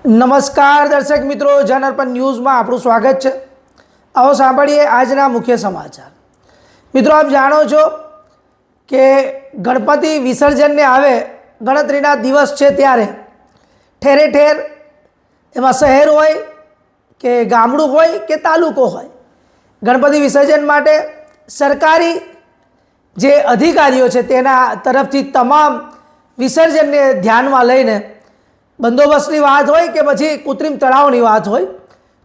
નમસ્કાર દર્શક મિત્રો, જનઅર્પણ ન્યૂઝમાં આપણું સ્વાગત છે। આવો સાંભળીએ આજના મુખ્ય સમાચાર। મિત્રો, આપ જાણો છો કે ગણપતિ વિસર્જનને આવે ગણતરીના દિવસ છે ત્યારે ઠેરે ઠેર એમાં શહેર હોય કે ગામડું હોય કે તાલુકો હોય, ગણપતિ વિસર્જન માટે સરકારી જે અધિકારીઓ છે તેના તરફથી તમામ વિસર્જનને ધ્યાનમાં લઈને બંદોબસ્તની વાત હોય કે પછી કૃત્રિમ તળાવની વાત હોય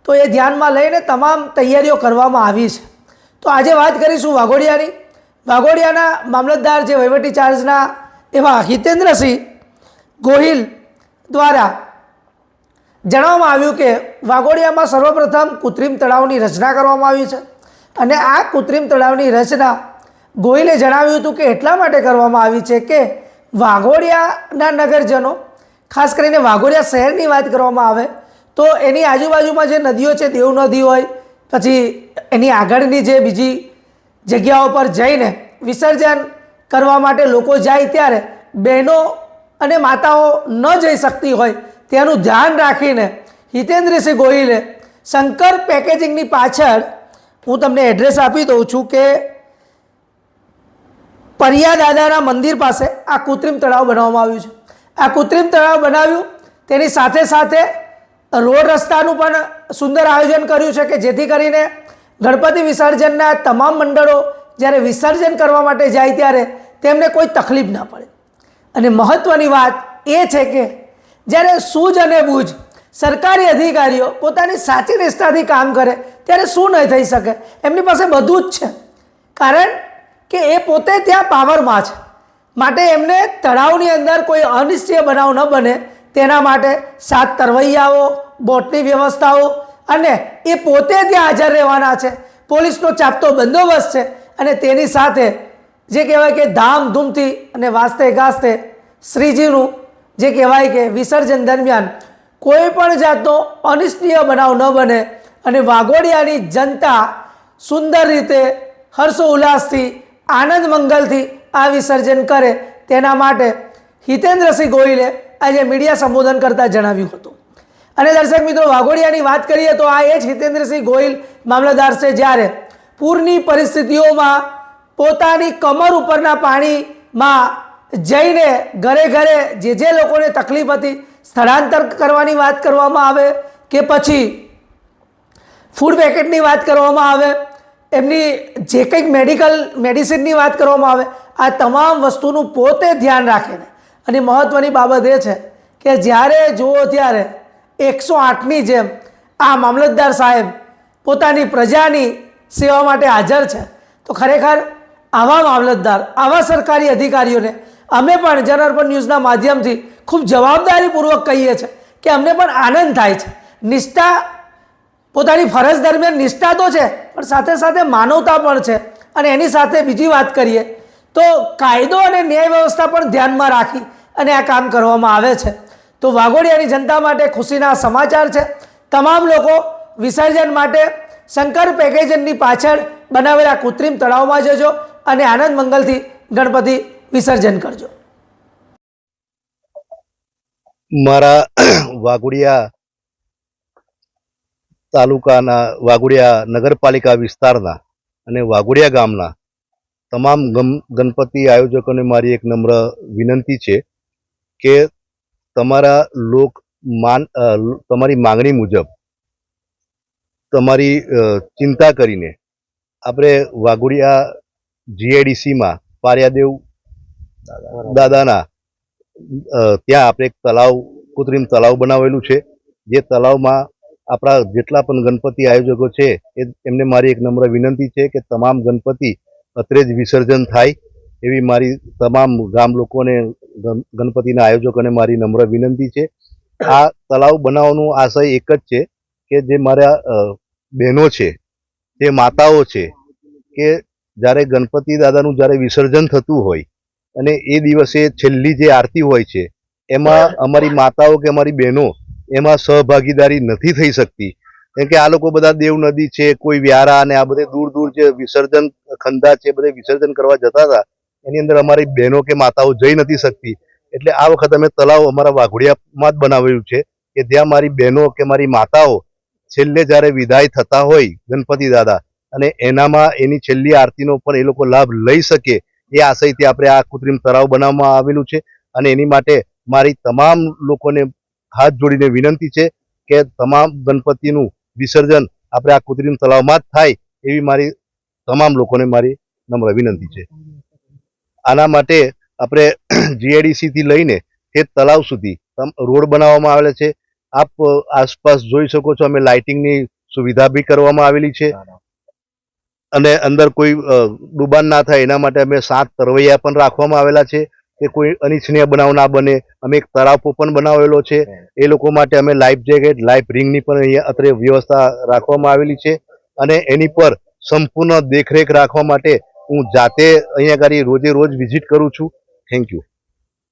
તો એ ધ્યાનમાં લઈને તમામ તૈયારીઓ કરવામાં આવી છે। તો આજે વાત કરીશું વાઘોડિયાની। વાઘોડિયાના મામલતદાર જે વહીવટી ચાર્જના એવા હિતેન્દ્રસિંહ ગોહિલ દ્વારા જણાવવામાં આવ્યું કે વાઘોડિયામાં સર્વપ્રથમ કૃત્રિમ તળાવની રચના કરવામાં આવી છે અને આ કૃત્રિમ તળાવની રચના ગોહિલે જણાવ્યું હતું કે એટલા માટે કરવામાં આવી છે કે વાઘોડિયાના નગરજનો, ખાસ કરીને વાઘોડિયા શહેરની વાત કરવામાં આવે તો એની આજુબાજુમાં જે નદીઓ છે, દેવ નદી હોય, પછી એની આગળની જે બીજી જગ્યાઓ પર જઈને વિસર્જન કરવા માટે લોકો જાય ત્યારે બહેનો અને માતાઓ ન જઈ શકતી હોય તેનું ધ્યાન રાખીને હિતેન્દ્રસિંહ ગોહિલે શંકર પેકેજિંગની પાછળ, હું તમને એડ્રેસ આપી દઉં છું કે પરિયા દાદાના મંદિર પાસે આ કૃત્રિમ તળાવ બનાવવામાં આવ્યું છે। આ કૃત્રિમ તળાવ બનાવ્યું તેની સાથે સાથે રોડ રસ્તાનું પણ સુંદર આયોજન કર્યું છે કે જેથી કરીને ગણપતિ વિસર્જનના તમામ મંડળો જ્યારે વિસર્જન કરવા માટે જાય ત્યારે તેમને કોઈ તકલીફ ના પડે। અને મહત્ત્વની વાત એ છે કે જ્યારે સૂઝ અને બૂઝ સરકારી અધિકારીઓ પોતાની સાચી નિષ્ઠાથી કામ કરે ત્યારે શું નહીં થઈ શકે। એમની પાસે બધું જ છે, કારણ કે એ પોતે ત્યાં પાવરમાં છે, માટે એમને તળાવની અંદર કોઈ અનિશ્ચય બનાવ ન બને તેના માટે 7 તરવૈયાઓ, બોટની વ્યવસ્થાઓ અને એ પોતે ત્યાં હાજર રહેવાના છે। પોલીસનો ચાપતો બંદોબસ્ત છે અને તેની સાથે જે કહેવાય કે ધામધૂમથી અને વાસ્તે ગાસ્તે શ્રીજીનું જે કહેવાય કે વિસર્જન દરમિયાન કોઈ પણ જાતનો અનિશ્ચય બનાવ ન બને અને વાઘોડિયાની જનતા સુંદર રીતે હર્ષોલ્લાસથી, આનંદ મંગલથી આ વિસર્જન કરે તેના માટે હિતેન્દ્રસિંહ ગોહિલે આજે મીડિયા સંબોધન કરતાં જણાવ્યું હતું। અને દર્શક મિત્રો, વાઘોડિયાની વાત કરીએ તો આ એ જ હિતેન્દ્રસિંહ ગોહિલ મામલતદાર છે જ્યારે પૂરની પરિસ્થિતિઓમાં પોતાની કમર ઉપરના પાણીમાં જઈને ઘરે ઘરે જે લોકોને તકલીફ હતી સ્થળાંતર કરવાની વાત કરવામાં આવે કે પછી ફૂડ પેકેટની વાત કરવામાં આવે, એમની જે કંઈક મેડિસિનની વાત કરવામાં આવે, આ તમામ વસ્તુનું પોતે ધ્યાન રાખીને, અને મહત્ત્વની બાબત એ છે કે જ્યારે જુઓ ત્યારે 108ની જેમ આ મામલતદાર સાહેબ પોતાની પ્રજાની સેવા માટે હાજર છે। તો ખરેખર આવા મામલતદાર, આવા સરકારી અધિકારીઓને અમે પણ જનઅર્પણ ન્યૂઝના માધ્યમથી ખૂબ જવાબદારીપૂર્વક કહીએ છીએ કે અમને પણ આનંદ થાય છે। નિષ્ઠા, પોતાની ફરજ દરમિયાન નિષ્ઠા તો છે પણ સાથે સાથે માનવતા પણ છે। અને એની સાથે બીજી વાત કરીએ તો કાયદો અને ન્યાય વ્યવસ્થા પણ ધ્યાનમાં રાખી અને આ કામ કરવામાં આવે છે। તો વાઘોડિયાની જનતા માટે ખુશીના સમાચાર છે। તમામ લોકો વિસર્જન માટે શંકર પેકેજની પાછળ બનાવેલા કૃત્રિમ તળાવમાં જજો અને આનંદ મંગલથી ગણપતિ વિસર્જન કરજો। મારા વાઘોડિયા તાલુકાના, વાઘોડિયા નગરપાલિકા વિસ્તારના અને વાઘોડિયા ગામના તમામ ગણપતિ આયોજકોને મારી એક નમ્ર વિનંતી છે કે તમારી માંગણી મુજબ તમારી ચિંતા કરીને આપણે વાઘોડિયા જીઆઈડીસીમાં પારિયાદેવ દાદાના ત્યાં આપણે એક તળાવ, કૃત્રિમ તળાવ બનાવેલું છે। જે તળાવમાં આપણા જેટલા પણ ગણપતિ આયોજકો છે એમને મારી એક નમ્ર વિનંતી છે કે તમામ ગણપતિ અત્રે જ વિસર્જન થાય એવી મારી તમામ ગામ લોકોને, ગણપતિના આયોજકોને મારી નમ્ર વિનંતી છે। આ તળાવ બનાવવાનો આશય એક જ છે કે જે મારા બહેનો છે, જે માતાઓ છે, કે જ્યારે ગણપતિ દાદાનું જ્યારે વિસર્જન થતું હોય અને એ દિવસે છેલ્લી જે આરતી હોય છે એમાં અમારી માતાઓ કે અમારી બહેનો એમાં સહભાગીદારી નથી થઈ શકતી, કેમ કે આ લોકો બધા દેવ નદી છે, કોઈ વ્યારા અને આ બધે દૂર દૂર જે વિસર્જન ખંડા છે બધે વિસર્જન કરવા જતા હતા એની અંદર અમારી બહેનો કે માતાઓ જઈ નથી શકતી। એટલે આ વખત અમે તળાવ અમારા વાઘોડિયામાં જ બનાવેલું છે કે જ્યાં મારી બહેનો કે મારી માતાઓ છેલ્લે જ્યારે વિદાય થતા હોય ગણપતિ દાદા, અને એનામાં એની છેલ્લી આરતીનો પણ એ લોકો લાભ લઈ શકે એ આશયથી આપણે આ કૃત્રિમ તળાવ બનાવવામાં આવેલું છે. અને એની માટે મારી તમામ લોકોને હાથ જોડીને વિનંતી છે કે તમામ ગણપતિનું વિસર્જન આપણે આ કૃત્રિમ તળાવમાં જ થાય એવી મારી તમામ લોકોને મારી નમ્ર વિનંતી છે. આના માટે આપણે જીઆઈડીસી થી લઈને તે તળાવ સુધી રોડ બનાવવામાં આવેલા છે. આપ આસપાસ જોઈ શકો છો, અમે લાઇટિંગની સુવિધા બી કરવામાં આવેલી છે. અને અંદર કોઈ ડૂબાણ ના થાય એના માટે અમે 7 તરવૈયા પણ રાખવામાં આવેલા છે કે કોઈ અનિચ્છનીય બનાવ ના બને. અમે એક તળાવ પણ બનાવેલો છે. એ લોકો માટે અમે લાઈફ જેકેટ, લાઈફ રિંગની પણ અહીંયા અત્રે વ્યવસ્થા રાખવામાં આવેલી છે. અને એની પર સંપૂર્ણ દેખરેખ રાખવા માટે હું જાતે અહીંયા આગળ રોજે રોજ વિઝિટ કરું છું. Thank you.